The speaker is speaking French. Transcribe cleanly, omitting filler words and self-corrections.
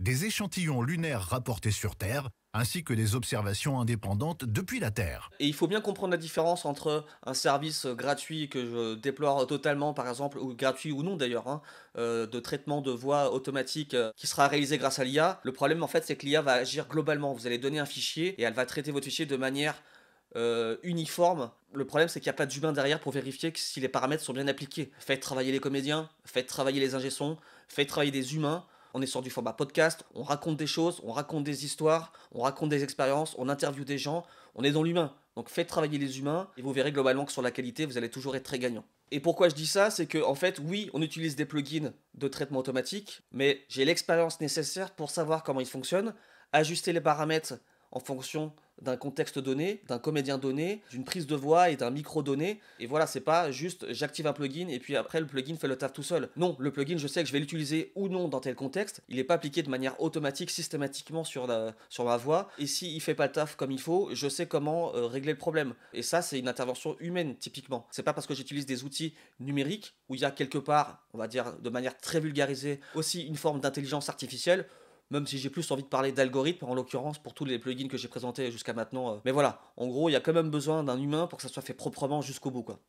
des échantillons lunaires rapportés sur Terre, ainsi que des observations indépendantes depuis la Terre. Et il faut bien comprendre la différence entre un service gratuit que je déploie totalement, par exemple, ou gratuit ou non d'ailleurs, hein, de traitement de voix automatique qui sera réalisé grâce à l'IA. Le problème, en fait, c'est que l'IA va agir globalement. Vous allez donner un fichier et elle va traiter votre fichier de manière uniforme. Le problème, c'est qu'il n'y a pas d'humain derrière pour vérifier que si les paramètres sont bien appliqués. Faites travailler les comédiens, faites travailler les ingé sons, faites travailler des humains. On est sur du format podcast, on raconte des choses, on raconte des histoires, on raconte des expériences, on interviewe des gens, on est dans l'humain. Donc faites travailler les humains et vous verrez globalement que sur la qualité, vous allez toujours être très gagnant. Et pourquoi je dis ça, c'est que en fait, oui, on utilise des plugins de traitement automatique, mais j'ai l'expérience nécessaire pour savoir comment ils fonctionnent, ajuster les paramètres en fonction d'un contexte donné, d'un comédien donné, d'une prise de voix et d'un micro donné. Et voilà, c'est pas juste j'active un plugin et puis après le plugin fait le taf tout seul. Non, le plugin, je sais que je vais l'utiliser ou non dans tel contexte. Il n'est pas appliqué de manière automatique, systématiquement sur ma voix. Et s'il fait pas le taf comme il faut, je sais comment régler le problème. Et ça, c'est une intervention humaine, typiquement. C'est pas parce que j'utilise des outils numériques où il y a quelque part, on va dire de manière très vulgarisée, aussi une forme d'intelligence artificielle, même si j'ai plus envie de parler d'algorithme, en l'occurrence, pour tous les plugins que j'ai présentés jusqu'à maintenant. Mais voilà, en gros, il y a quand même besoin d'un humain pour que ça soit fait proprement jusqu'au bout, quoi.